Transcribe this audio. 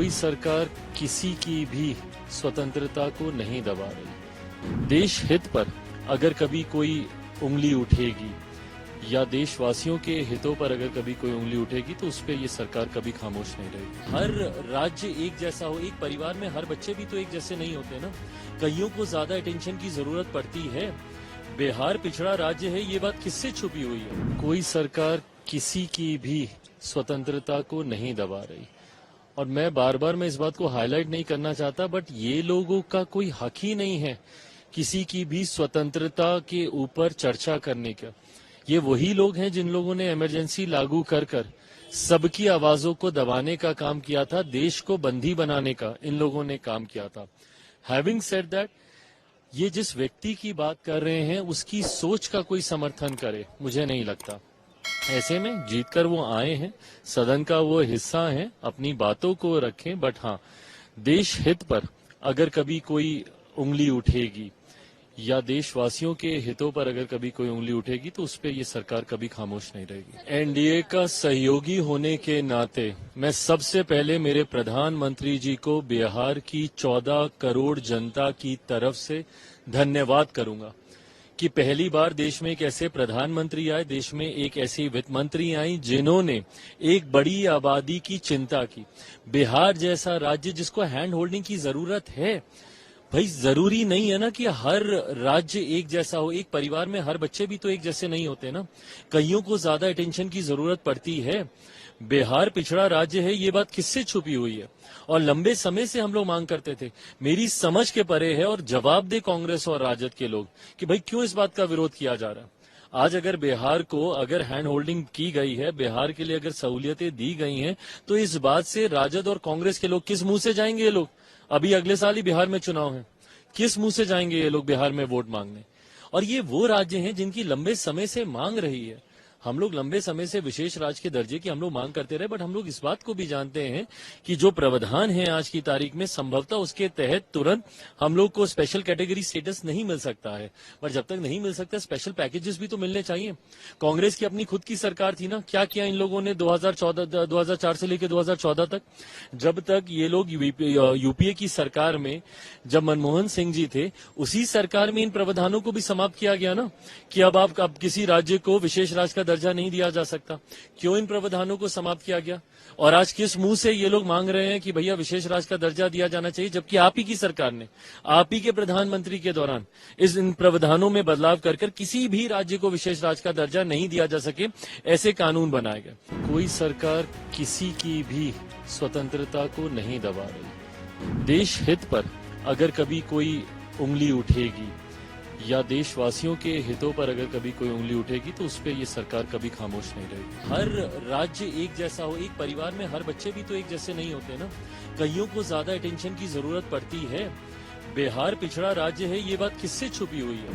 कोई सरकार किसी की भी स्वतंत्रता को नहीं दबा रही। देश हित पर अगर कभी कोई उंगली उठेगी या देशवासियों के हितों पर अगर कभी कोई उंगली उठेगी तो उस पर ये सरकार कभी खामोश नहीं रहेगी। हर राज्य एक जैसा हो, एक परिवार में हर बच्चे भी तो एक जैसे नहीं होते ना। कईयों को ज्यादा अटेंशन की जरूरत पड़ती है। बिहार पिछड़ा राज्य है, ये बात किससे छुपी हुई है? कोई सरकार किसी की भी स्वतंत्रता को नहीं दबा रही। और मैं बार बार इस बात को हाईलाइट नहीं करना चाहता, बट ये लोगों का कोई हक ही नहीं है किसी की भी स्वतंत्रता के ऊपर चर्चा करने का। ये वही लोग हैं जिन लोगों ने इमरजेंसी लागू कर सबकी आवाजों को दबाने का काम किया था, देश को बंदी बनाने का इन लोगों ने काम किया था। हैविंग सेड दैट, ये जिस व्यक्ति की बात कर रहे हैं उसकी सोच का कोई समर्थन करे मुझे नहीं लगता। ऐसे में जीतकर वो आए हैं, सदन का वो हिस्सा हैं, अपनी बातों को रखें, बट हाँ, देश हित पर अगर कभी कोई उंगली उठेगी या देशवासियों के हितों पर अगर कभी कोई उंगली उठेगी तो उस पर ये सरकार कभी खामोश नहीं रहेगी। एनडीए का सहयोगी होने के नाते मैं सबसे पहले मेरे प्रधानमंत्री जी को बिहार की 14 करोड़ जनता की तरफ से धन्यवाद करूंगा कि पहली बार देश में एक ऐसे प्रधानमंत्री आए, देश में एक ऐसी वित्त मंत्री आई जिन्होंने एक बड़ी आबादी की चिंता की। बिहार जैसा राज्य जिसको हैंड होल्डिंग की जरूरत है, भाई जरूरी नहीं है ना कि हर राज्य एक जैसा हो, एक परिवार में हर बच्चे भी तो एक जैसे नहीं होते ना। कईयों को ज्यादा अटेंशन की जरूरत पड़ती है। बिहार पिछड़ा राज्य है, ये बात किससे छुपी हुई है? और लंबे समय से हम लोग मांग करते थे, मेरी समझ के परे है। और जवाब दे कांग्रेस और राजद के लोग कि भाई क्यों इस बात का विरोध किया जा रहा है। आज अगर बिहार को अगर हैंड होल्डिंग की गई है, बिहार के लिए अगर सहूलियतें दी गई हैं, तो इस बात से राजद और कांग्रेस के लोग किस मुंह से जाएंगे? ये लोग अभी अगले साल ही बिहार में चुनाव है, किस मुंह से जाएंगे ये लोग बिहार में वोट मांगने? और ये वो राज्य हैं जिनकी लंबे समय से मांग रही है। हम लोग लंबे समय से विशेष राज्य के दर्जे की हम लोग मांग करते रहे, बट हम लोग इस बात को भी जानते हैं कि जो प्रावधान है आज की तारीख में, संभवतः उसके तहत तुरंत हम लोग को स्पेशल कैटेगरी स्टेटस नहीं मिल सकता है। पर जब तक नहीं मिल सकता, स्पेशल पैकेजेस भी तो मिलने चाहिए। कांग्रेस की अपनी खुद की सरकार थी ना, क्या किया इन लोगों ने 2004 से लेकर 2014 तक? जब तक ये लोग यूपीए की सरकार में, जब मनमोहन सिंह जी थे, उसी सरकार में इन प्रावधानों को भी समाप्त किया गया ना कि अब किसी राज्य को विशेष राज्य का दर्जा नहीं दिया जा सकता। क्यों इन प्रावधानों को समाप्त किया गया? और आज किस मुंह से ये लोग मांग रहे हैं कि भैया विशेष राज्य का दर्जा दिया जाना चाहिए, जबकि आप ही की सरकार ने, आप ही के प्रधानमंत्री के दौरान इन प्रावधानों में बदलाव कर किसी भी राज्य को विशेष राज्य का दर्जा नहीं दिया जा सके, ऐसे कानून बनाए गए। कोई सरकार किसी की भी स्वतंत्रता को नहीं दबा रही। देश हित पर अगर कभी कोई उंगली उठेगी या देशवासियों के हितों पर अगर कभी कोई उंगली उठेगी तो उस पर ये सरकार कभी खामोश नहीं रहेगी। हर राज्य एक जैसा हो, एक परिवार में हर बच्चे भी तो एक जैसे नहीं होते ना। कईयों को ज्यादा अटेंशन की जरूरत पड़ती है। बिहार पिछड़ा राज्य है, ये बात किससे छुपी हुई है?